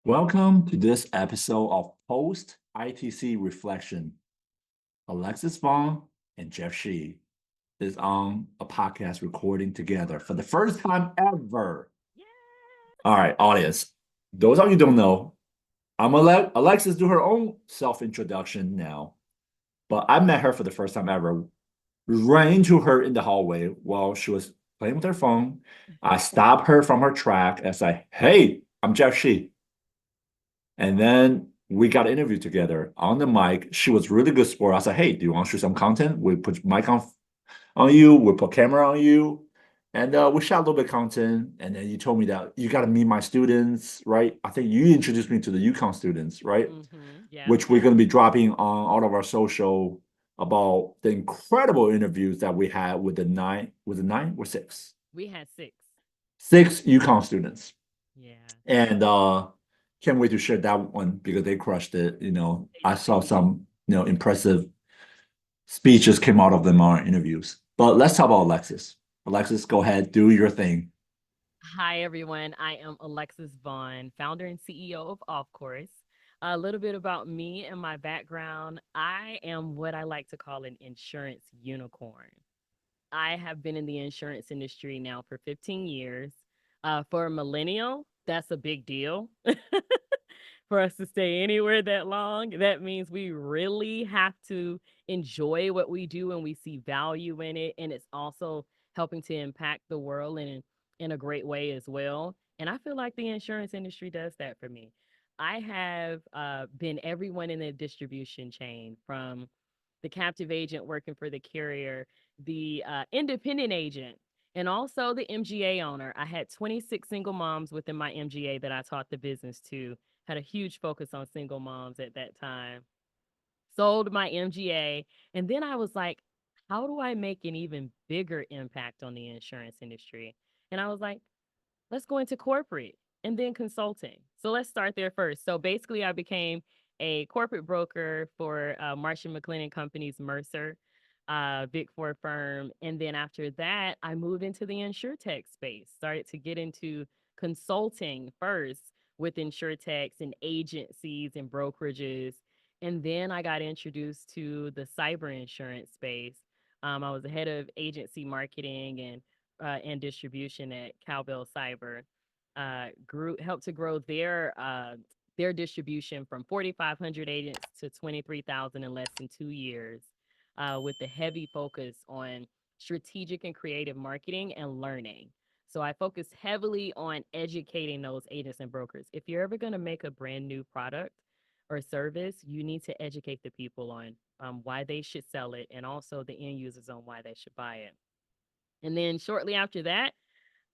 Welcome to this episode of Post-ITC Reflection. Alexis Vaughn and Jeff Shee is on a podcast recording together for the first time ever. Yeah. All right, audience. Those of you who don't know, I'm gonna let Alexis do her own self-introduction now. But I met her for the first time ever. Ran into her in the hallway while she was playing with her phone. I stopped her from her track and said, "Hey, I'm Jeff Shee." And then we got an interview together on the mic. She was really good sport. I said, "Hey, do you want to shoot some content? We put mic on you, we put camera on you, and we shot a little bit of content." And then you told me that you got to meet my students, right? I think you introduced me to the UConn students, right? Yeah. Which we're going to be dropping on all of our social about the incredible interviews that we had with the nine or six, We had six. six UConn students. Yeah. And can't wait to share that one because they crushed it. They I saw did. some, impressive speeches came out of them on our interviews. But let's talk about Alexis. Alexis, go ahead, do your thing. Hi, everyone. I am Alexis Vaughn, founder and CEO of Offcourse. A little bit about me and my background. I am what I like to call an insurance unicorn. I have been in the insurance industry now for 15 years. For a millennial, that's a big deal. For us to stay anywhere that long, that means we really have to enjoy what we do and we see value in it. And it's also helping to impact the world in a great way as well. And I feel like the insurance industry does that for me. I have been everyone in the distribution chain, from the captive agent working for the carrier, the independent agent, and also the MGA owner. I had 26 single moms within my MGA that I taught the business to. Had a huge focus on single moms at that time. Sold my MGA. And then I was like, how do I make an even bigger impact on the insurance industry? And I was like, let's go into corporate and then consulting. So let's start there first. So basically, I became a corporate broker for Marsh & McLennan Companies, Mercer, Big Four firm. And then after that, I moved into the Insurtech space, started to get into consulting first with Insurtechs and agencies and brokerages. And then I got introduced to the cyber insurance space. I was the head of agency marketing and distribution at Cowbell Cyber. Helped to grow their distribution from 4,500 agents to 23,000 in less than 2 years, with the heavy focus on strategic and creative marketing and learning. So I focus heavily on educating those agents and brokers. If you're ever going to make a brand new product or service, you need to educate the people on why they should sell it, and also the end users on why they should buy it. And then shortly after that,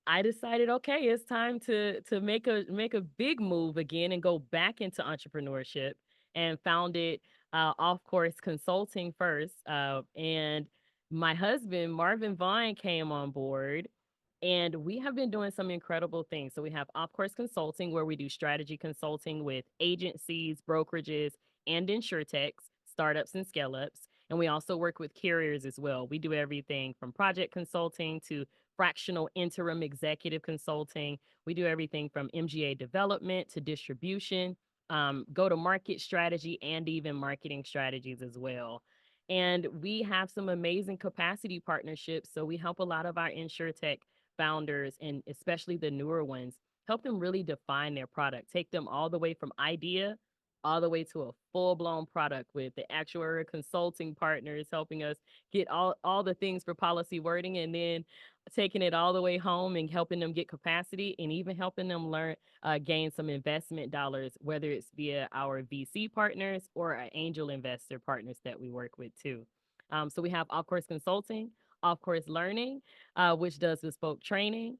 I decided, okay, it's time to make a big move again and go back into entrepreneurship, and founded Offcourse Consulting first. And my husband Marvin Vaughn came on board, and we have been doing some incredible things. So we have Offcourse Consulting, where we do strategy consulting with agencies, brokerages, and insurtechs, startups and scale ups. And we also work with carriers as well. We do everything from project consulting to fractional interim executive consulting. We do everything from MGA development to distribution, go to market strategy, and even marketing strategies as well. And we have some amazing capacity partnerships. So we help a lot of our insurtech founders, and especially the newer ones, help them really define their product, take them all the way from idea all the way to a full blown product, with the actuarial consulting partners helping us get all the things for policy wording, and then taking it all the way home and helping them get capacity, and even helping them gain some investment dollars, whether it's via our VC partners or our angel investor partners that we work with too. So we have Off Course Consulting, Off Course Learning, which does bespoke training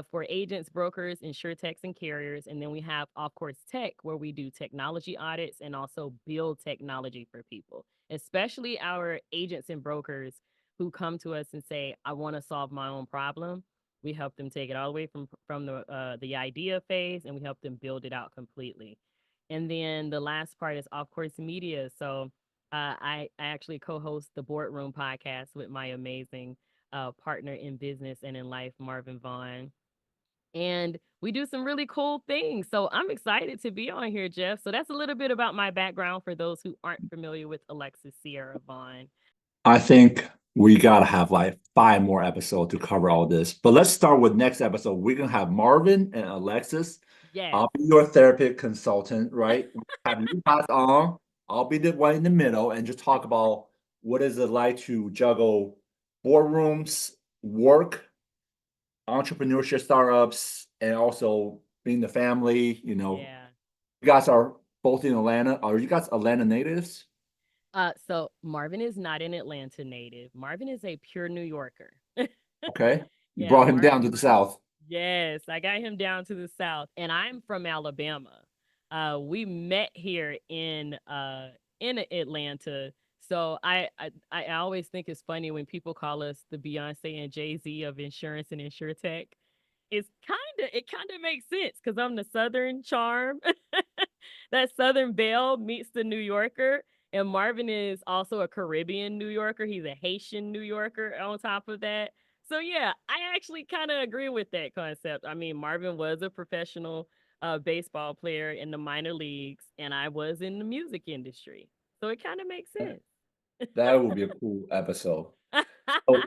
for agents, brokers, insurtechs, and carriers. And then we have Off Course Tech, where we do technology audits and also build technology for people, especially our agents and brokers who come to us and say, "I want to solve my own problem." We help them take it all the way from the idea phase, and we help them build it out completely. And then the last part is Off Course Media. So I actually co-host the Boardroom podcast with my amazing partner in business and in life, Marvin Vaughn. And we do some really cool things. So I'm excited to be on here, Jeff. So that's a little bit about my background for those who aren't familiar with Alexis Sierra Vaughn. I think we gotta have like 5 more episodes to cover all this. But let's start with next episode. We're gonna have Marvin and Alexis. Yes. I'll be your therapy consultant, right? Have you guys on. I'll be the one in the middle and just talk about what is it like to juggle boardrooms, work, entrepreneurship startups, and also being the family. Yeah. You guys are both in Atlanta. Are you guys Atlanta natives? So Marvin is not an Atlanta native. Marvin is a pure New Yorker. Okay. You Yeah, brought him down to the South. Yes, I got him down to the South, and I'm from Alabama. We met here in Atlanta. So I always think it's funny when people call us the Beyonce and Jay-Z of insurance and insurtech. It kind of makes sense because I'm the Southern charm. That Southern belle meets the New Yorker. And Marvin is also a Caribbean New Yorker. He's a Haitian New Yorker on top of that. So yeah, I actually kind of agree with that concept. I mean, Marvin was a professional baseball player in the minor leagues, and I was in the music industry. So it kind of makes sense. That would be a cool episode. So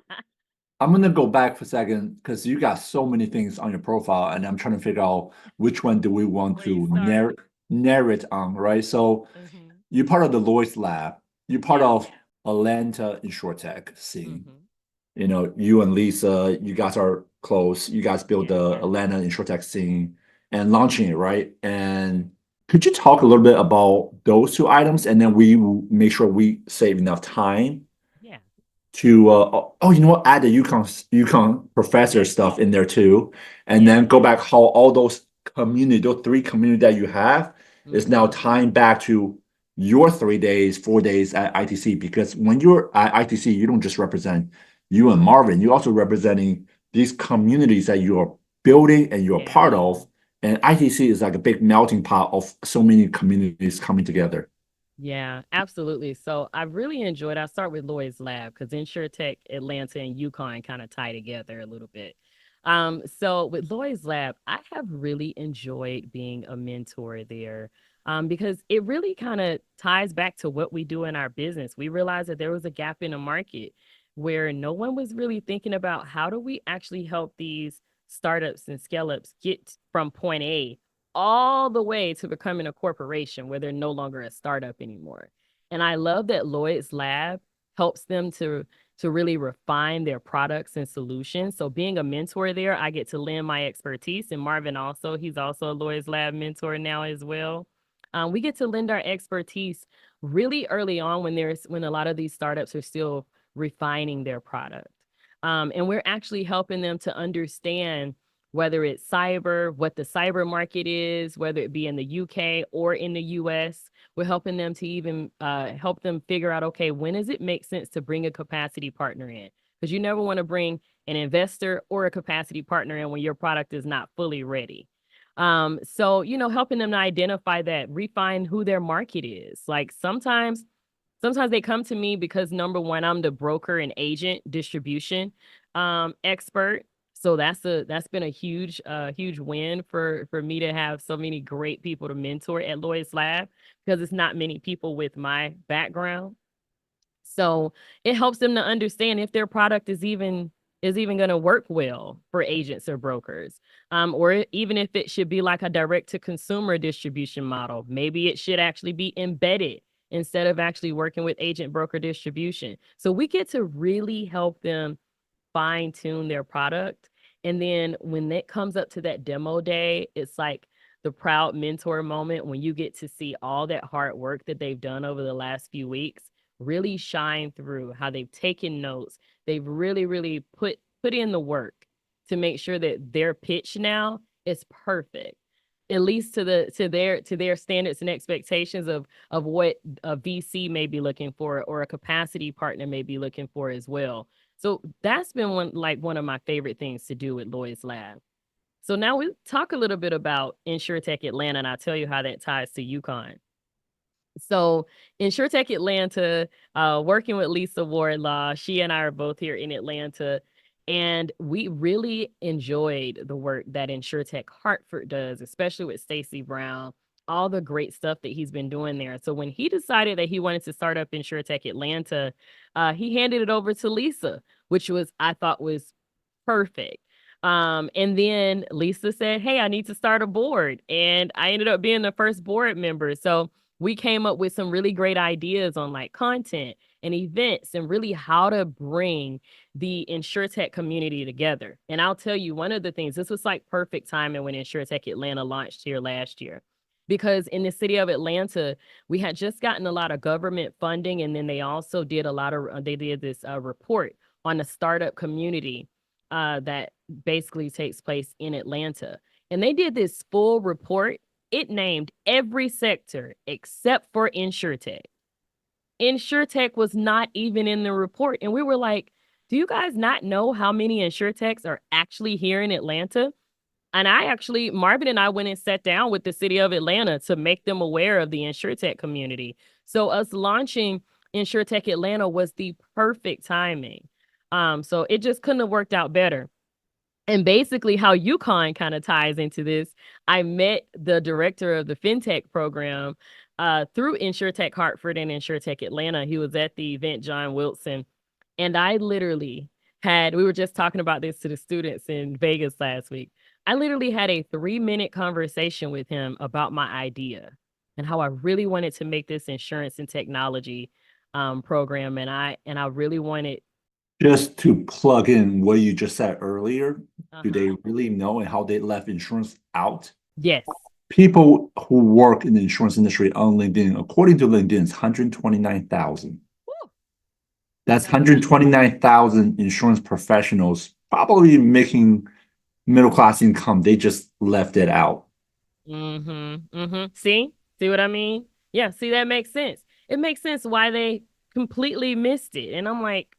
I'm gonna go back for a second because you got so many things on your profile, and I'm trying to figure out which one do we want Where you to start? narrow it on, right? So Hmm. you're part of the Lloyd's Lab. You're part Yeah. of Atlanta Insurtech scene. Hmm. You and Lisa, you guys are close. You guys built Yeah. the Atlanta Insurtech scene and launching it, right? And could you talk a little bit about those 2 items, and then we will make sure we save enough time Yeah. to you know what, add the UConn professor Yes. stuff in there too, and Yes. then go back how all those 3 communities that you have is now Hmm. tying back to your 3 days, 4 days at ITC. Because when you're at ITC, you don't just represent you and Marvin, you're also representing these communities that you are building and you're Yeah. part of. And ITC is like a big melting pot of so many communities coming together. Yeah, absolutely. So I really enjoyed. I start with Lloyd's Lab because InsurTech Atlanta and UConn kind of tie together a little bit. So with Lloyd's Lab, I have really enjoyed being a mentor there, because it really kind of ties back to what we do in our business. We realized that there was a gap in the market where no one was really thinking about how do we actually help these startups and scale ups get from point A all the way to becoming a corporation where they're no longer a startup anymore. And I love that Lloyd's Lab helps them to really refine their products and solutions. So being a mentor there, I get to lend my expertise. And Marvin also, he's also a Lloyd's Lab mentor now as well. We get to lend our expertise really early on when a lot of these startups are still refining their product. And we're actually helping them to understand whether it's cyber, what the cyber market is, whether it be in the UK or in the US. We're helping them to even help them figure out, okay, when does it make sense to bring a capacity partner in? Because you never want to bring an investor or a capacity partner in when your product is not fully ready. So, helping them to identify that, refine who their market is. Like sometimes they come to me because number one, I'm the broker and agent distribution expert. So that's been a huge win for me to have so many great people to mentor at Lloyd's Lab because it's not many people with my background. So it helps them to understand if their product is even going to work well for agents or brokers, or even if it should be like a direct to consumer distribution model. Maybe it should actually be embedded instead of actually working with agent broker distribution. So we get to really help them fine tune their product. And then when it comes up to that demo day, it's like the proud mentor moment when you get to see all that hard work that they've done over the last few weeks really shine through, how they've taken notes. They've really, really put in the work to make sure that their pitch now is perfect, at least to their standards and expectations of what a VC may be looking for or a capacity partner may be looking for as well. So that's been one of my favorite things to do with Lloyd's Lab. So now we talk a little bit about Insurtech Atlanta, and I'll tell you how that ties to UConn. So Insurtech Atlanta, working with Lisa Wardlaw, she and I are both here in Atlanta. And we really enjoyed the work that Insurtech Hartford does, especially with Stacy Brown, all the great stuff that he's been doing there. So when he decided that he wanted to start up Insurtech Atlanta, he handed it over to Lisa, which was, I thought, was perfect. And then Lisa said, "Hey, I need to start a board." And I ended up being the first board member. So we came up with some really great ideas on like content and events and really how to bring the InsurTech community together. And I'll tell you, one of the things, this was like perfect timing when InsurTech Atlanta launched here last year. Because in the city of Atlanta, we had just gotten a lot of government funding, and then they also did a lot of, they did this report on the startup community that basically takes place in Atlanta. And they did this full report. It named every sector except for InsurTech. InsurTech was not even in the report. And we were like, do you guys not know how many InsurTechs are actually here in Atlanta? And Marvin and I went and sat down with the city of Atlanta to make them aware of the InsurTech community. So us launching InsurTech Atlanta was the perfect timing. So it just couldn't have worked out better. And basically how UConn kind of ties into this, I met the director of the fintech program through Insurtech Hartford and Insurtech Atlanta. He was at the event, John Wilson. And I literally we were just talking about this to the students in Vegas last week. I literally had a 3-minute conversation with him about my idea and how I really wanted to make this insurance and technology program. And I really wanted. Just to plug in what you just said earlier, do they Uh-huh. really know and how they left insurance out? Yes. People who work in the insurance industry on LinkedIn, according to LinkedIn, it's 129,000. Woo. That's That's a lot. 129,000 insurance professionals probably making middle class income. They just left it out. Mm-hmm. Mm-hmm. See what I mean? Yeah, see, that makes sense. It makes sense why they completely missed it. And I'm like,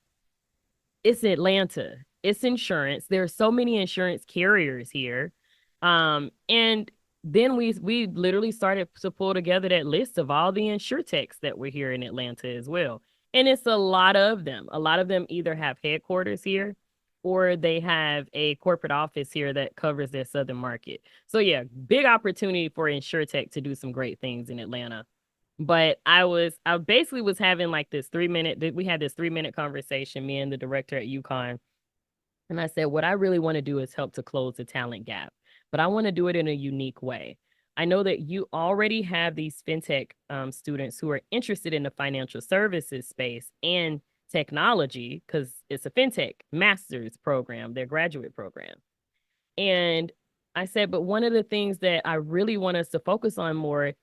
it's Atlanta. It's insurance. There are so many insurance carriers here. And then we literally started to pull together that list of all the insurtechs that were here in Atlanta as well. And it's a lot of them. A lot of them either have headquarters here or they have a corporate office here that covers their southern market. So yeah, big opportunity for insurtech to do some great things in Atlanta. But I basically was having like this 3-minute, we had this 3-minute conversation, me and the director at UConn. And I said, what I really want to do is help to close the talent gap, but I want to do it in a unique way. I know that you already have these fintech students who are interested in the financial services space and technology because it's a fintech master's program, their graduate program. And I said, but one of the things that I really want us to focus on more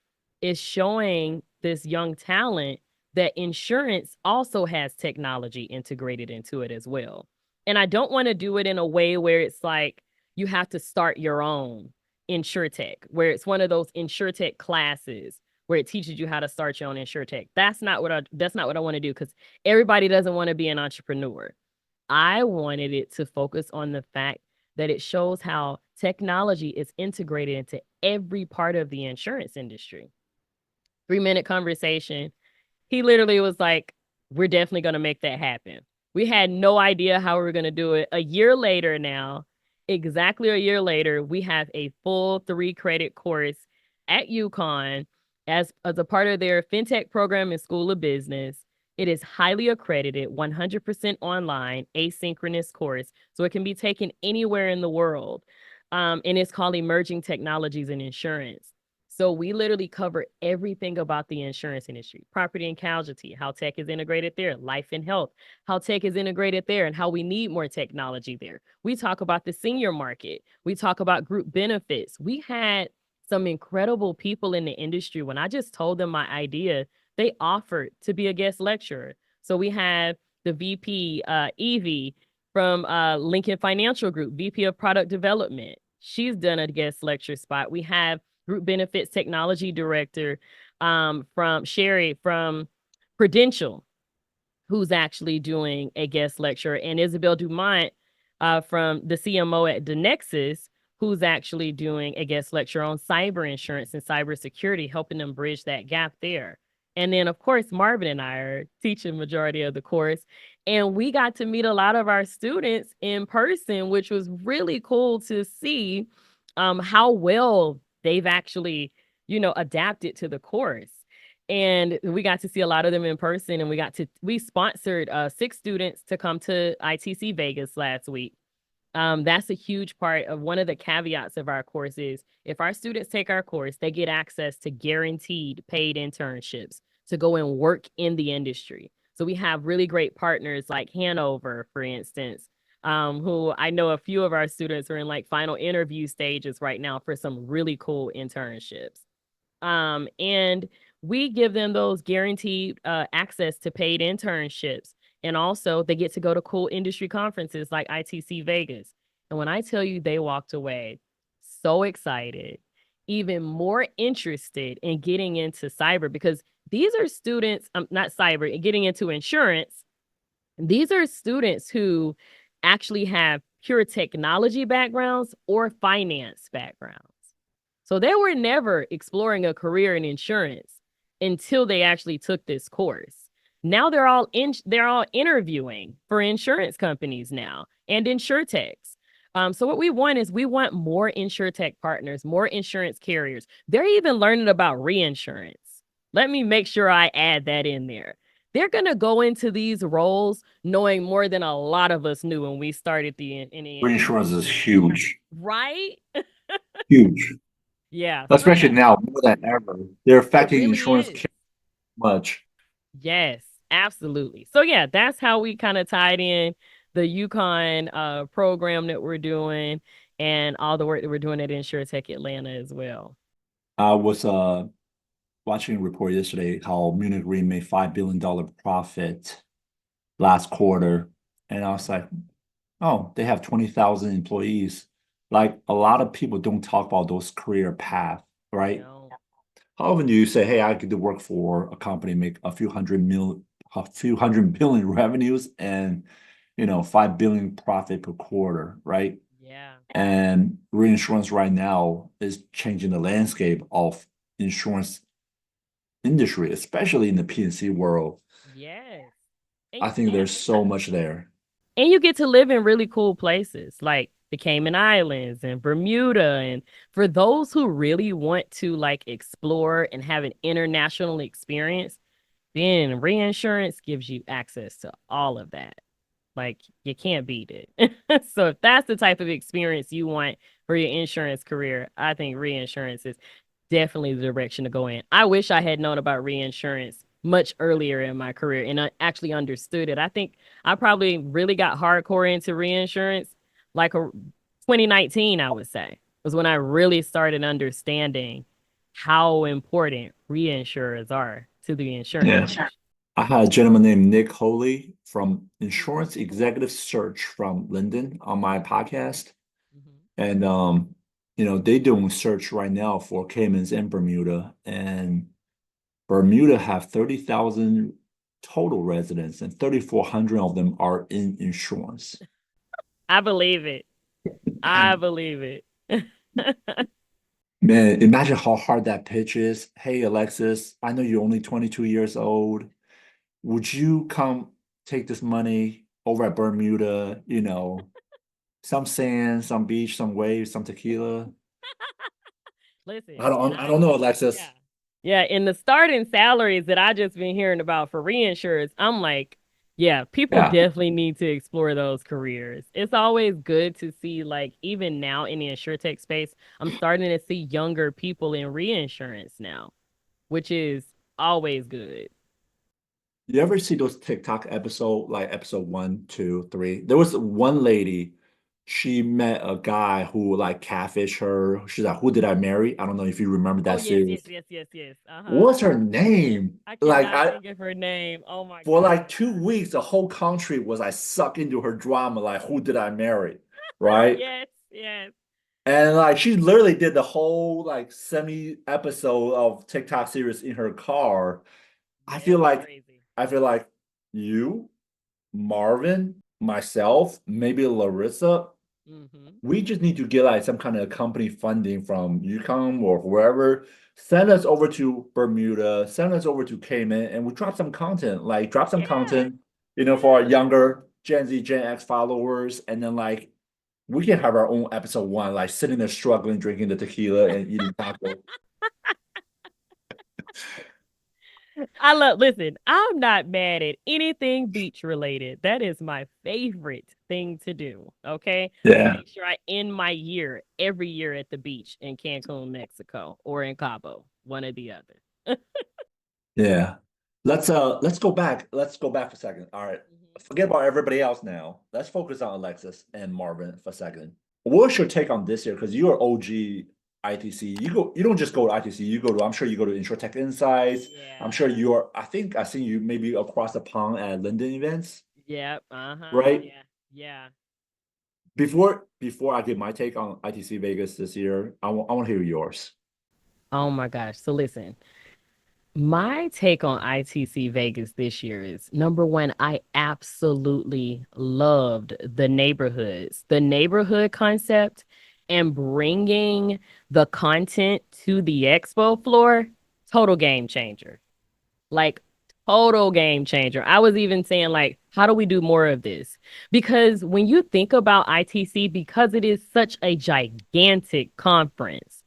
is showing this young talent that insurance also has technology integrated into it as well. And I don't want to do it in a way where it's like you have to start your own insurtech, where it's one of those insurtech classes where it teaches you how to start your own insurtech. That's not what I want to do because everybody doesn't want to be an entrepreneur. I wanted it to focus on the fact that it shows how technology is integrated into every part of the insurance industry. 3-minute conversation. He literally was like, we're definitely going to make that happen. We had no idea how we were going to do it. A year later now, exactly a year later, we have a full 3-credit course at UConn as a part of their fintech program and school of business. It is highly accredited, 100% online, asynchronous course, so it can be taken anywhere in the world. And it's called Emerging Technologies in Insurance. So we literally cover everything about the insurance industry, property and casualty, how tech is integrated there, life and health, how tech is integrated there, and how we need more technology there. We talk about the senior market. We talk about group benefits. We had some incredible people in the industry. When I just told them my idea, they offered to be a guest lecturer. So we have the VP, Evie from Lincoln Financial Group, VP of Product Development. She's done a guest lecture spot. We have Group Benefits Technology Director from Sherry from Prudential, who's actually doing a guest lecture, and Isabel Dumont from the CMO at Denexus, who's actually doing a guest lecture on cyber insurance and cybersecurity, helping them bridge that gap there. And then, of course, Marvin and I are teaching majority of the course. And we got to meet a lot of our students in person, which was really cool to see how well they've actually, adapted to the course. And we got to see a lot of them in person, and we sponsored 6 students to come to ITC Vegas last week. That's a huge part of one of the caveats of our course is if our students take our course, they get access to guaranteed paid internships to go and work in the industry. So we have really great partners like Hanover, for instance, who I know a few of our students are in like final interview stages right now for some really cool internships. And we give them those guaranteed access to paid internships. And also, they get to go to cool industry conferences like ITC Vegas. And when I tell you they walked away so excited, even more interested in getting into cyber, because these are students, not cyber, getting into insurance. These are students who actually have pure technology backgrounds or finance backgrounds. So they were never exploring a career in insurance until they actually took this course. Now they're all interviewing for insurance companies now and insurtechs. So what we want is we want more insurtech partners, more insurance carriers. They're even learning about reinsurance. Let me make sure I add that in there. They're going to go into these roles knowing more than a lot of us knew when we started in the Reinsurance is huge, right? huge, Yeah. So especially yeah, now more than ever. They're it affecting really insurance is. much. Yes, absolutely. So yeah, that's how we kind of tied in the UConn program that we're doing and all the work that we're doing at Insurtech Atlanta as well. I was watching a report yesterday how Munich Re made $5 billion profit last quarter, and I was like, oh, they have 20,000 employees. Like a lot of people don't talk about those career paths, right? No. How often do you say, hey, I could work for a company, make a few hundred billion revenues and 5 billion profit per quarter, right? Yeah. And reinsurance right now is changing the landscape of insurance industry, especially in the P&C world. Yes. I think there's so much there. And you get to live in really cool places like the Cayman Islands and Bermuda. And for those who really want to like explore and have an international experience, then reinsurance gives you access to all of that. Like you can't beat it. So if that's the type of experience you want for your insurance career, I think reinsurance is definitely the direction to go in. I wish I had known about reinsurance much earlier in my career and I actually understood it. I think I probably really got hardcore into reinsurance like 2019, I would say, was when I really started understanding how important reinsurers are to the insurance Yeah. industry. I had a gentleman named Nick Holy from Insurance Executive Search from Linden on my podcast. Mhm. And they doing search right now for Caymans and Bermuda. And Bermuda have 30,000 total residents, and 3,400 of them are in insurance. I believe it. I And believe it. man, imagine how hard that pitch is. Hey, Alexis, I know you're only 22 years old. Would you come take this money over at Bermuda? Some sand, some beach, some waves, some tequila. Listen, I don't know, yeah. Alexis. Yeah, in the starting salaries that I just been hearing about for reinsurers, I'm like, yeah, people Yeah. definitely need to explore those careers. It's always good to see, like, even now in the insurtech space, I'm starting to see younger people in reinsurance now, which is always good. You ever see those TikTok episode, like episode 1, 2, 3? There was one lady, she met a guy who like catfish her. She's like, "Who did I marry?" I don't know if you remember Oh, that yes, series. yes, yes, yes, yes. Uh-huh. What's her name? I Like cannot I think of her name. Oh my for God. like 2 weeks, the whole country was like sucked into her drama, like who did I marry? Right? Yes, yes. And like she literally did the whole like semi episode of TikTok series in her car. I Yeah, it feel was like crazy. I feel like you, Marvin, myself, maybe Larissa, Mm-hmm. we just need to get like some kind of company funding from UConn or wherever. Send us over to Bermuda, send us over to Cayman, and we drop some content. Like drop some Yeah. content, for our younger Gen Z, Gen X followers, and then like we can have our own episode one, like sitting there struggling, drinking the tequila and eating tacos. Listen, I'm not mad at anything beach related. That is my favorite thing to do. Okay. I Yeah, make sure I end my year every year at the beach in Cancun, Mexico, or in Cabo, one or the other. yeah. Let's go back. Let's go back for a second. All right. Mhm. Forget about everybody else now. Let's focus on Alexis and Marvin for a second. What's your take on this year? Because you're OG ITC. You don't just go to ITC, I'm sure you go to Insurtech Insights. I'm Yeah. sure I think I seen you maybe across the pond at Linden events, Yep. Uh-huh. right? Yeah. Yeah. Before I give my take on ITC Vegas this year, I want to hear yours. Oh my gosh. So listen, my take on ITC Vegas this year is number one, I absolutely loved the neighborhood concept, and bringing the content to the expo floor, total game changer. Like, total game changer. I was even saying, like, how do we do more of this? Because when you think about ITC, because it is such a gigantic conference,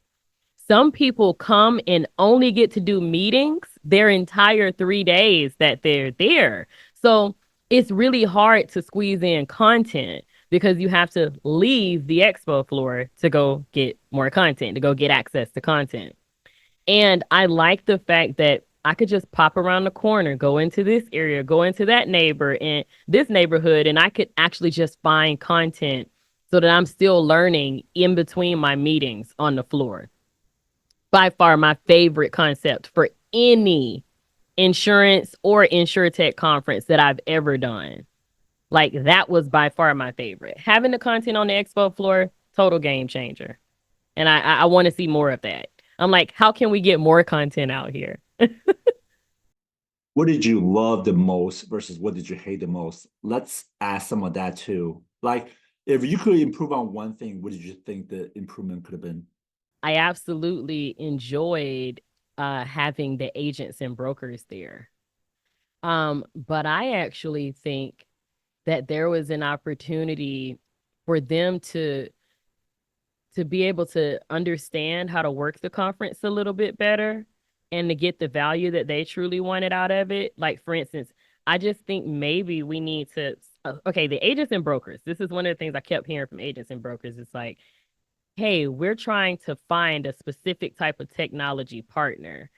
some people come and only get to do meetings their entire 3 days that they're there. So it's really hard to squeeze in content because you have to leave the expo floor to go get more content, to go get access to content. And I like the fact that I could just pop around the corner, go into this area, go into that neighbor and this neighborhood, and I could actually just find content so that I'm still learning in between my meetings on the floor. By far my favorite concept for any insurance or insurtech conference that I've ever done. Like, that was by far my favorite. Having the content on the expo floor, total game changer. And I want to see more of that. I'm like, how can we get more content out here? What did you love the most versus what did you hate the most? Let's ask some of that too. Like, if you could improve on one thing, what did you think the improvement could have been? I absolutely enjoyed having the agents and brokers there. But I actually think that there was an opportunity for them to be able to understand how to work the conference a little bit better and to get the value that they truly wanted out of it. Like, for instance, I just think maybe we need to, okay, the agents and brokers. This is one of the things I kept hearing from agents and brokers. It's like, hey, we're trying to find a specific type of technology partner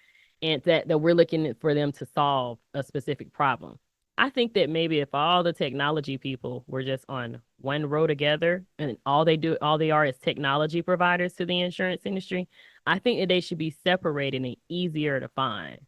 and that we're looking for them to solve a specific problem. I think that maybe if all the technology people were just on one row together and all they are is technology providers to the insurance industry, I think that they should be separated and easier to find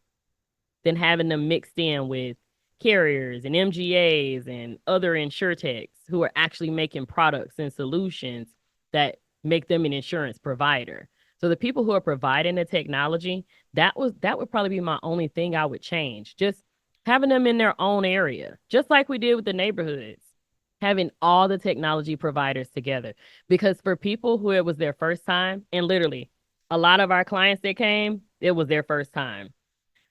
than having them mixed in with carriers and MGAs and other insurtechs who are actually making products and solutions that make them an insurance provider. So the people who are providing the technology, that would probably be my only thing I would change. Just having them in their own area, just like we did with the neighborhoods, having all the technology providers together. Because for people who it was their first time, and literally a lot of our clients that came, it was their first time.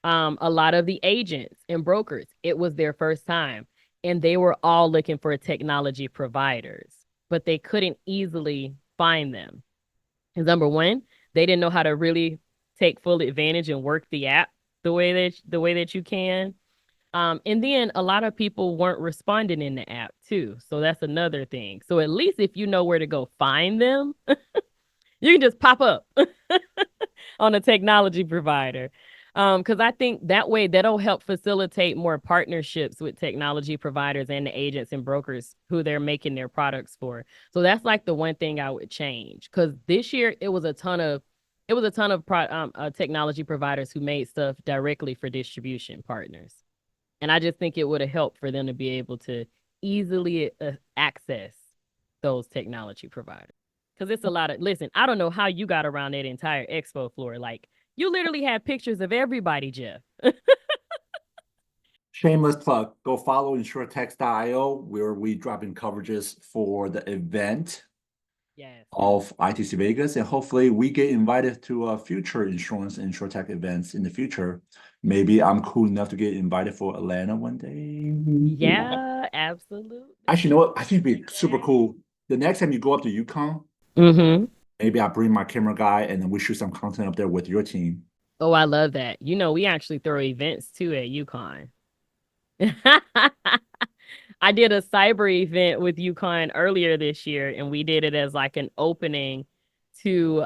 A lot of the agents and brokers, it was their first time, and they were all looking for technology providers, but they couldn't easily find them. Because number one, they didn't know how to really take full advantage and work the app the way that you can. And then a lot of people weren't responding in the app too. So that's another thing. So at least if you know where to go find them, you can just pop up on a technology provider. Because I think that way that'll help facilitate more partnerships with technology providers and the agents and brokers who they're making their products for. So that's like the one thing I would change. Because this year it was a ton of technology providers who made stuff directly for distribution partners, and I just think it would have helped for them to be able to easily access those technology providers. Because it's a lot of, listen, I don't know how you got around that entire expo floor. Like, you literally had pictures of everybody, Jeff. Shameless plug. Go follow insurtech.io where we drop in coverages for the event. Yes. of ITC Vegas, and hopefully we get invited to future insurance and Insurtech events in the future. Maybe I'm cool enough to get invited for Atlanta one day. Yeah, absolutely. Actually, you know what? I think it'd be super Okay. cool. The next time you go up to UConn, Mm-hmm. maybe I bring my camera guy and then we shoot some content up there with your team. Oh, I love that. You know, we actually throw events too at UConn. I did a cyber event with UConn earlier this year, and we did it as like an opening to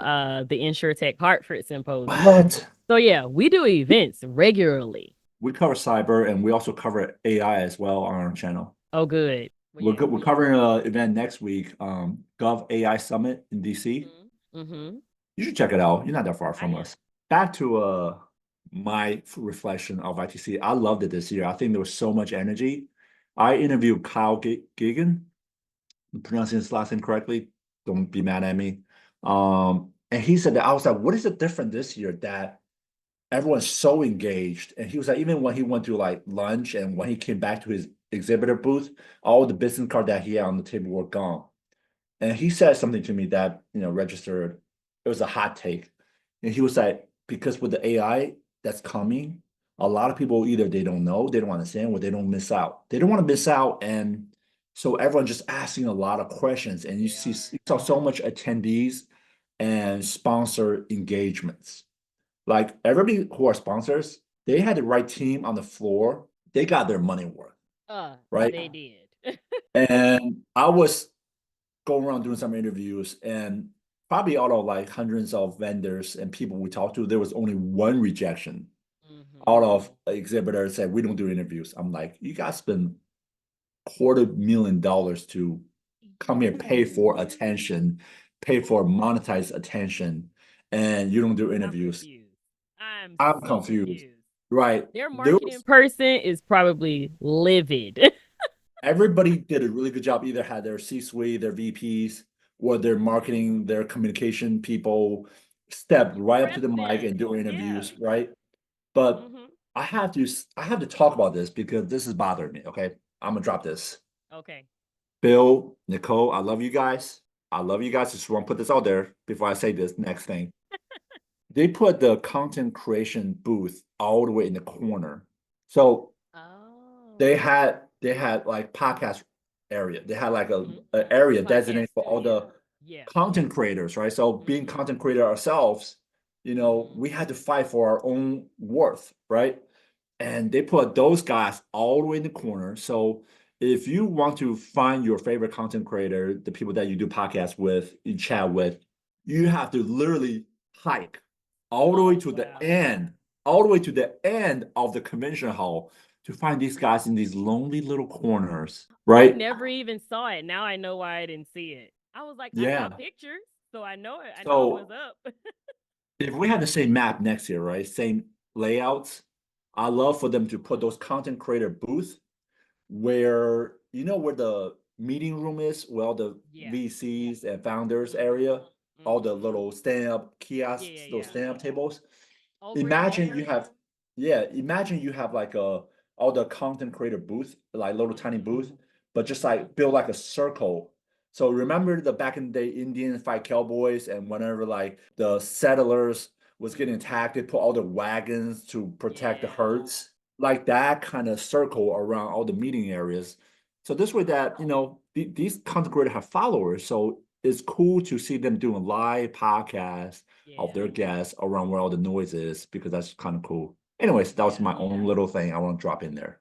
the Insurtech Hartford Symposium. What? So yeah, we do events regularly. We cover cyber and we also cover AI as well on our channel. Oh, good. Well, yeah. We're covering an event next week, Gov AI Summit in DC. Mm-hmm. You should check it out. You're not that far I from am. us. Back to my reflection of ITC. I loved it this year. I think there was so much energy. I interviewed Kyle Gigan. I'm pronouncing his last name correctly. Don't be mad at me. And he said that I was like, what is it different this year that everyone's so engaged? And he was like, even when he went to like lunch and when he came back to his exhibitor booth, all the business card that he had on the table were gone. And he said something to me that, registered. It was a hot take. And he was like, because with the AI that's coming, a lot of people either they don't know, they don't understand, or they don't miss out. They don't want to miss out. And so everyone just asking a lot of questions. And you saw so much attendees and sponsor engagements. Like everybody who are sponsors, they had the right team on the floor. They got their money worth, right? They did. And I was going around doing some interviews, and probably out of like hundreds of vendors and people we talked to, there was only one rejection out of exhibitors said we don't do interviews. I'm like, you guys spend $250,000 to come here, pay for attention, pay for monetized attention, and you don't do interviews. I'm So confused. Right. Their There marketing was person is probably livid. everybody did a really good job, either had their C-suite, their VPs, or their marketing, their communication people step right up to the mic and do interviews, right? But I have to talk about this because this is bothering me. Okay. I'm gonna drop this. Okay. Bill, Nicole, I love you guys. I love you guys. Just want to put this out there before I say this next thing. They put the content creation booth all the way in the corner. So Oh. they had like podcast area. They had like a area designated for all the content creators, right? So being content creator ourselves, we had to fight for our own worth, right? And they put those guys all the way in the corner. So if you want to find your favorite content creator, the people that you do podcasts with, you chat with, you have to literally hike all the way to the end, all the way to the end of the convention hall to find these guys in these lonely little corners, right? I never even saw it. Now I know why I didn't see it. I was like, I saw pictures, so I know it. I know it was up. If we had the same map next year, right? Same layouts, I love for them to put those content creator booth where where the meeting room is, where all the VCs and founders area, all the little stand-up kiosks, those stand-up tables. Imagine you have, imagine you have like all the content creator booth, like little tiny booth, but just like build like a circle. So remember the back in the day Indian fight cowboys, and whenever like the settlers was getting attacked, they put all the wagons to protect the herds, like that kind of circle around all the meeting areas. So this way that these content creators have followers, so it's cool to see them doing live podcasts of their guests around where all the noise is, because that's kind of cool. Anyways, that was my own little thing I want to drop in there.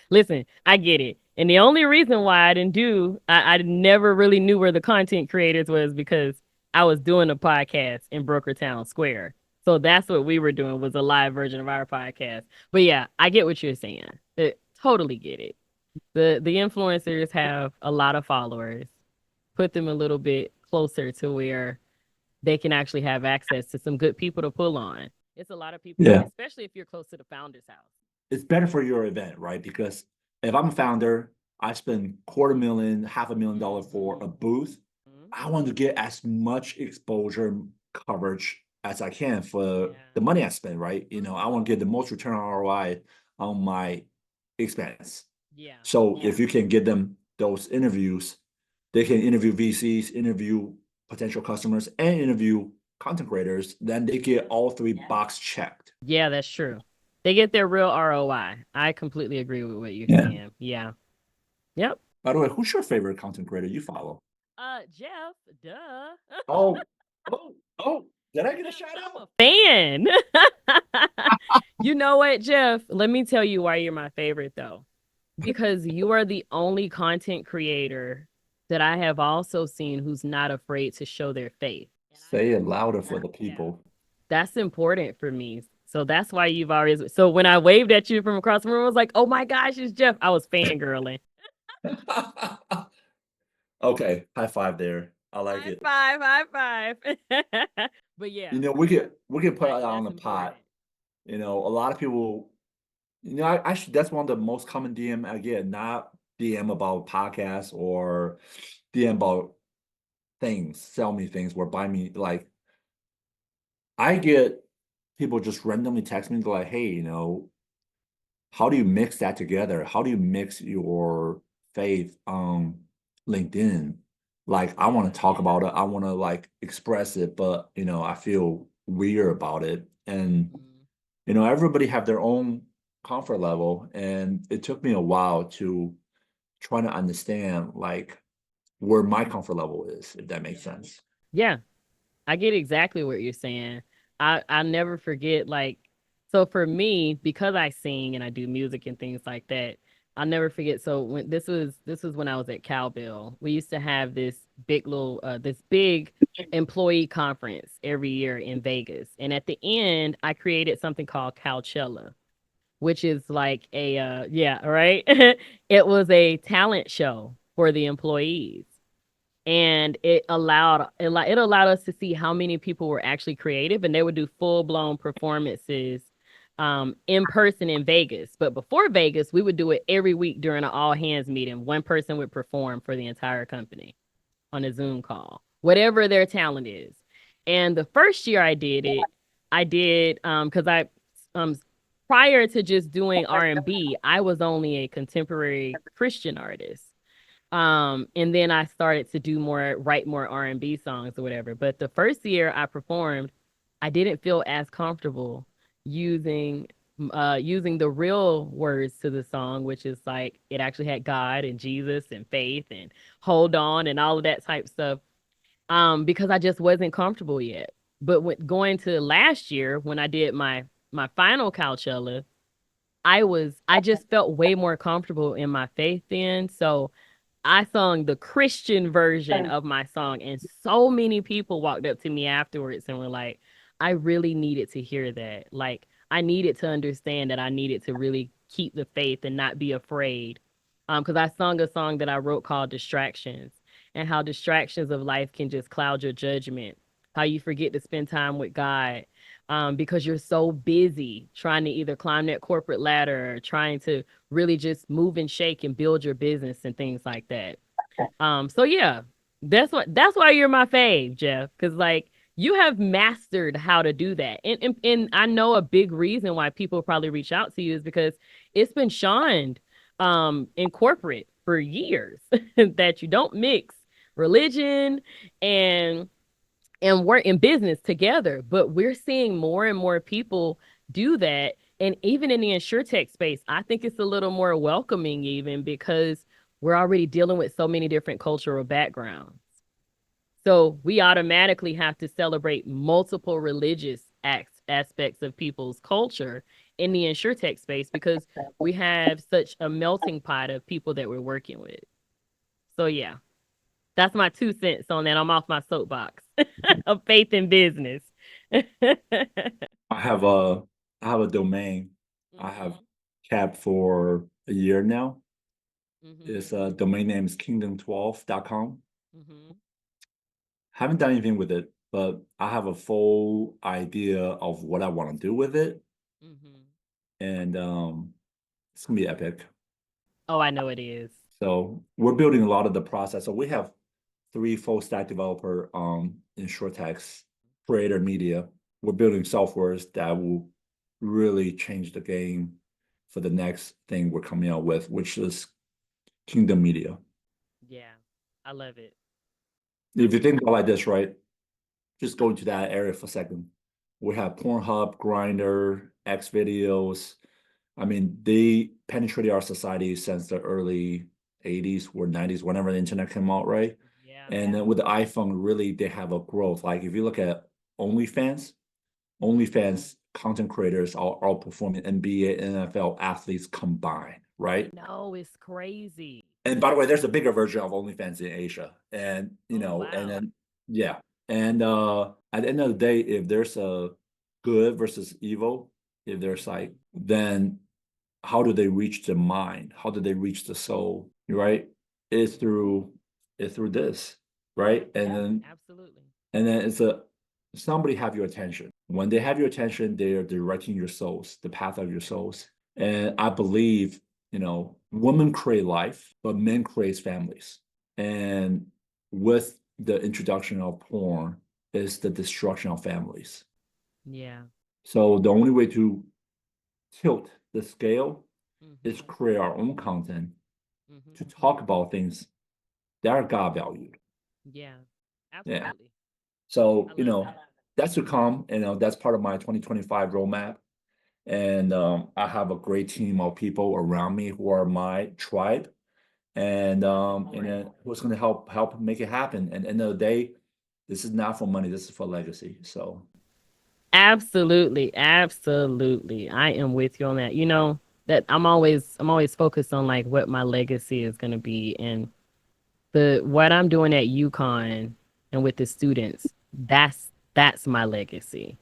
Listen, I get it. And the only reason why I didn't I never really knew where the content creators was because I was doing a podcast in Broker Town Square. So that's what we were doing, was a live version of our podcast. But yeah, I get what you're saying. Totally get it. The influencers have a lot of followers. Put them a little bit closer to where they can actually have access to some good people to pull on. It's a lot of people, especially if you're close to the founder's house. It's better for your event, right? Because if I'm a founder, I spend $250,000, $500,000 for a booth. I want to get as much exposure coverage as I can for the money I spend, right? I want to get the most return on ROI on my expense. So if you can get them those interviews, they can interview VCs, interview potential customers, and interview content creators. Then they get all three box checked. Yeah, that's true. They get their real ROI. I completely agree with what you're Yeah. saying. Yeah. Yep. By the way, who's your favorite content creator you follow? Jeff, duh. Oh, oh, did I get a shout I'm out? a fan. You know what, Jeff? Let me tell you why you're my favorite though. Because you are the only content creator that I have also seen who's not afraid to show their faith. Say it louder for the Yeah. people. That's important for me. So that's why you've always. So when I waved at you from across the room, I was like, oh my gosh, it's Jeff. I was fangirling. Okay, high five there. I like High it. five, high five. But yeah, We could put it on that's the important. pot. A lot of people. I should. That's one of the most common DM I get. Not DM about podcasts or DM about things, sell me things, or buy me. Like I get people just randomly text me like, "Hey, how do you mix that together? How do you mix your faith on LinkedIn? Like, I want to talk about it. I want to like express it, but I feel weird about it. And Mhm. everybody have their own comfort level, and it took me a while to try to understand like where my comfort level is, if that makes sense. Yeah, I get exactly what you're saying. I never forget like so for me because I sing and I do music and things like that. I'll never forget. So when this was when I was at Cowbell. We used to have this big employee conference every year in Vegas. And at the end, I created something called Cowchella, which is like a yeah, right? It was a talent show for the employees and it allowed us to see how many people were actually creative and they would do full-blown performances in person in Vegas. But before Vegas, we would do it every week during an all hands meeting. One person would perform for the entire company on a Zoom call, whatever their talent is. And the first year I did it, I did because I um prior to just doing R&B, I was only a contemporary Christian artist. And then I started to write more R&B songs or whatever. But the first year I performed, I didn't feel as comfortable using using the real words to the song, which is like it actually had God and Jesus and faith and hold on and all of that type stuff. Because I just wasn't comfortable yet. But going to last year when I did my final Coachella, I just felt way more comfortable in my faith then. So I sung the Christian version of my song, and so many people walked up to me afterwards and were like, I really needed to hear that. Like, I needed to understand that I needed to really keep the faith and not be afraid. Because I sung a song that I wrote called Distractions, and how distractions of life can just cloud your judgment, how you forget to spend time with God. Because you're so busy trying to either climb that corporate ladder or trying to really just move and shake and build your business and things like that. So yeah, that's why you're my fave, Jeff, because like you have mastered how to do that. And I know a big reason why people probably reach out to you is because it's been shunned in corporate for years that you don't mix religion and work in business together. But we're seeing more and more people do that. And even in the insurtech space, I think it's a little more welcoming, even because we're already dealing with so many different cultural backgrounds. So we automatically have to celebrate multiple religious aspects of people's culture in the insurtech space because we have such a melting pot of people that we're working with. So yeah, that's my 2 cents on that. I'm off my soapbox of faith in business. I have a domain. I have Mhm. capped for a year now. Mhm. Its domain name is kingdom12.com. Mhm. Haven't done anything with it, but I have a full idea of what I want to do with it, Mhm. and it's gonna be epic. Oh, I know it is. So we're building a lot of the process. So we have three full stack developer Insurtech's creator media. We're building softwares that will really change the game for the next thing we're coming out with, which is Kingdom Media. Yeah. I love it. If you think about it like this, right? Just go into that area for a second. We have Pornhub, Grinder, X videos. I mean, they penetrated our society since the early 80s or 90s, whenever the internet came out, right? Yeah. And then with the iPhone, really they have a growth. Like if you look at OnlyFans, OnlyFans content creators are outperforming NBA, NFL athletes combined, I right? know, it's crazy. And by the way, there's a bigger version of OnlyFans in Asia. And Oh, and wow. then yeah. And at the end of the day, if there's a good versus evil, if there's like, Mhm. then how do they reach the mind? How do they reach the soul? Right? It's through this, right? Absolutely. And then it's a somebody have your attention. When they have your attention, they are directing your souls, the path of your souls. And I believe, women create life, but men create families. And with the introduction of porn is the destruction of families. Yeah. So the only way to tilt the scale is Mhm. create our own content Mhm. to talk about things that are God valued. Yeah. Yeah. Absolutely. So, I love that. that's to come. That's part of my 2025 roadmap. And I have a great team of people around me who are my tribe, and then who's going to help make it happen. And at the end of the day, this is not for money. This is for legacy. So Absolutely. Absolutely. I am with you on that. You know, that I'm always focused on like what my legacy is going to be, and the what I'm doing at UConn and with the students, that's my legacy.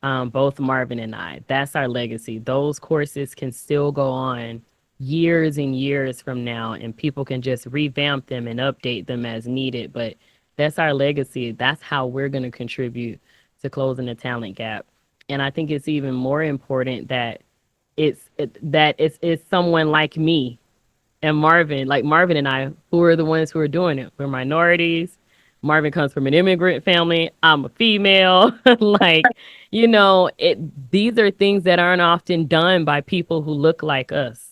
Both Marvin and I. That's our legacy. Those courses can still go on years and years from now, and people can just revamp them and update them as needed. But that's our legacy. That's how we're going to contribute to closing the talent gap. And I think it's even more important that it's someone like me and Marvin, like Marvin and I, who are the ones who are doing it. We're minorities. Marvin comes from an immigrant family. I'm a female. Like, these are things that aren't often done by people who look like us.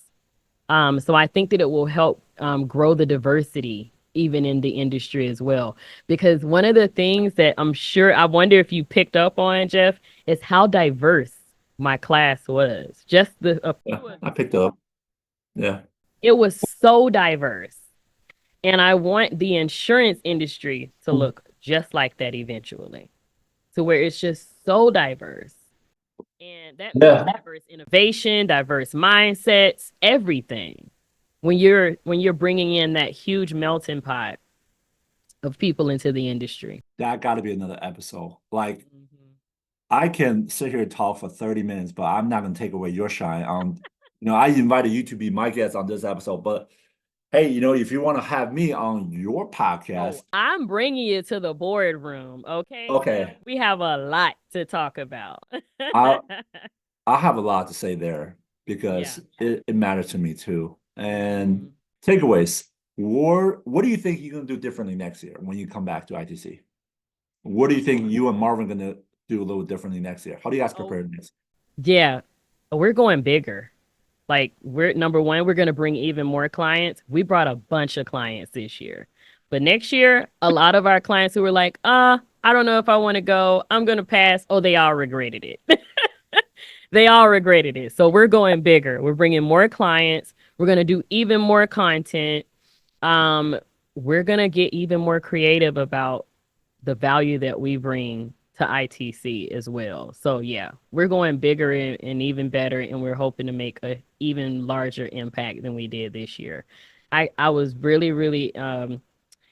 So I think that it will help grow the diversity even in the industry as well. Because one of the things that I wonder if you picked up on, Jeff, is how diverse my class was. Just a yeah, few of I the picked up. Yeah. it was so diverse. And I want the insurance industry to look just like that eventually, to where it's just so diverse. And that means Yeah. diverse innovation, diverse mindsets, everything. When you're bringing in that huge melting pot of people into the industry. That got to be another episode. Like, Mhm. I can sit here and talk for 30 minutes, but I'm not going to take away your shine. I invited you to be my guest on this episode, but hey, if you want to have me on your Oh, podcast, I'm bringing you to the boardroom, okay, Jeff? okay, We have a lot to talk about. I I have a lot to say there Yeah. because it matters to me too. And Mhm. takeaways, what do you think you're gonna do differently next year when you come back to ITC? What do you think you and Marvin gonna do a little differently next year? How do you guys Oh, prepare next? yeah. We're going bigger. Like we're number one, we're gonna bring even more clients. We brought a bunch of clients this year. But next year, a lot of our clients who were like, I don't know if I want to go, I'm gonna pass. Oh, they all regretted it. They all regretted it. So we're going bigger. We're bringing more clients. We're gonna do even more content. Um, we're gonna get even more creative about the value that we bring to ITC as well. So yeah, we're going bigger and even better, and we're hoping to make a even larger impact than we did this year. I was really really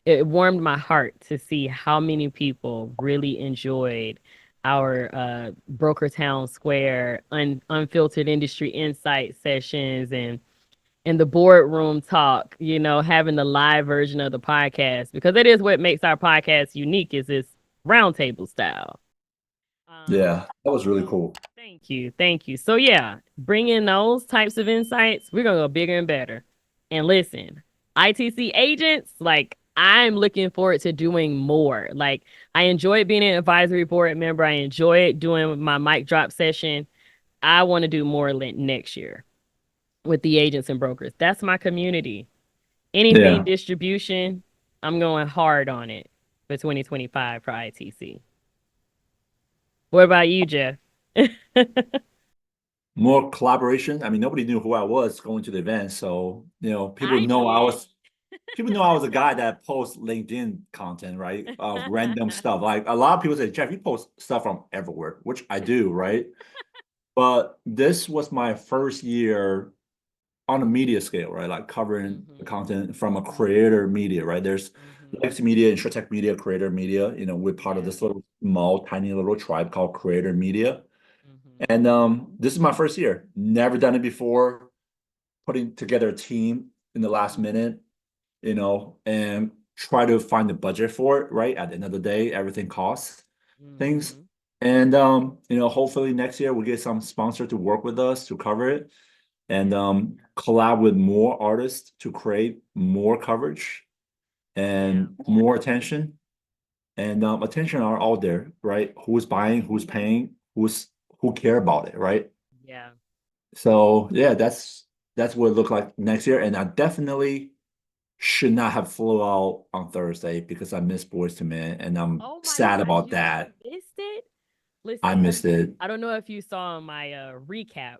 it warmed my heart to see how many people really enjoyed our Broker Town Square unfiltered industry insight sessions and the boardroom talk, having the live version of the podcast, because it is what makes our podcast unique is this roundtable style. Um, Yeah, that was really so cool. thank you. Thank you. So yeah, bring in those types of insights. We're going to go bigger and better. And listen, ITC agents, like I'm looking forward to doing more. Like I enjoyed being an advisory board member. I enjoyed doing my mic drop session. I want to do more next year with the agents and brokers. That's my community. Anything Yeah. distribution, I'm going hard on it for 2025 for ITC. What about you, Jeff? More collaboration. I mean, nobody knew who I was going to the event, so people I know I did. was. People know I was a guy that posts LinkedIn content, right? Of random stuff. Like a lot of people say, Jeff, you post stuff from everywhere, which I do, right? But this was my first year on a media scale, right? Like covering the Mhm. content from a Mhm. creator media, right? There's Mhm. Legacy Media, Insurtech Media, Creator Media. We're part of Yeah. this little small, tiny little tribe called Creator Media. Mhm. And this is my first year. Never done it before. Putting together a team in the last Mhm. minute, and try to find the budget for it, right? At the end of the day, everything costs things. Mhm. And hopefully next year we get some sponsor to work with us to cover it and Yeah. collab with more artists to create more coverage Yeah. and more attention. And attention are all there, right? Who's buying, who's paying, who care about it, right? Yeah. So yeah, that's what it looked like next year. And I definitely should not have flew out on Thursday because I missed Boys to Men, and I'm Oh my sad gosh, about you that. missed it? I Listen, missed it. I don't know if you saw my recap,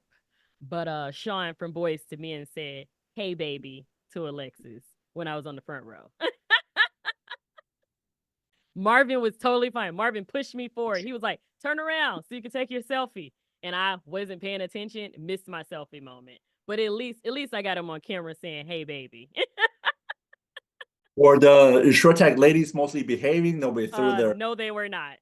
but Sean from Boys to Men said, "Hey baby" to Alexis when I was on the front row. Marvin was totally fine. Marvin pushed me forward. He was like, "Turn around so you can take your selfie." And I wasn't paying attention, missed my selfie moment. But at least I got him on camera saying, "Hey baby." Or the Insurtech ladies mostly behaving, nobody threw their No, they were not.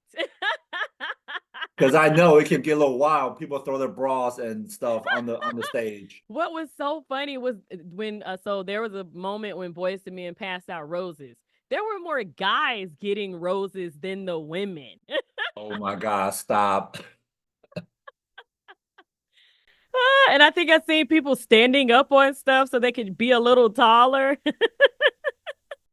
because I know it can get a little wild. People throw their bras and stuff on the stage. What was so funny was when so there was a moment when Boys to Men passed out roses. There were more guys getting roses than the women. Oh my God, stop. And I think I seen people standing up on stuff so they could be a little taller.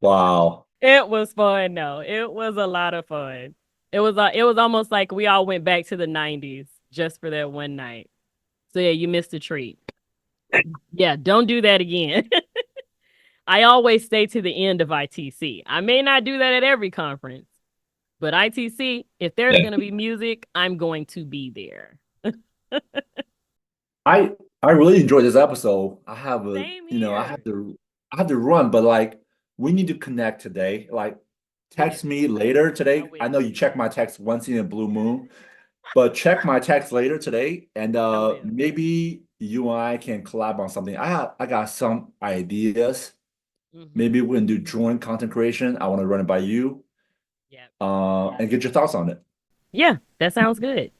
Wow. It was fun, though. It was a lot of fun. It was almost like we all went back to the 90s just for that one night. So yeah, you missed a treat. Yeah, don't do that again. I always stay to the end of ITC. I may not do that at every conference, but ITC, if there's Yeah. going to be music, I'm going to be there. I I really enjoyed this episode. Same I here. have to run, but like we need to connect today. Like Yes, text me later I today. I know will. you check my text once in a blue moon, but check my text later today, and I will. maybe you and I can collab on something. I got some ideas. Maybe Mm-hmm. we can do joint content creation. I want to run it by you, Yep. and get your thoughts on it. Yeah, that sounds good.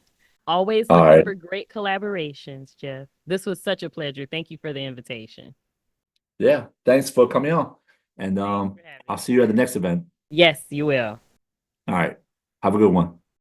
Always All looking right. for great collaborations, Jeff. This was such a pleasure. Thank you for the invitation. Yeah. Thanks for coming on, and Thanks for having I'll me. see you at the next event. Yes, you will. All right. Have a good one.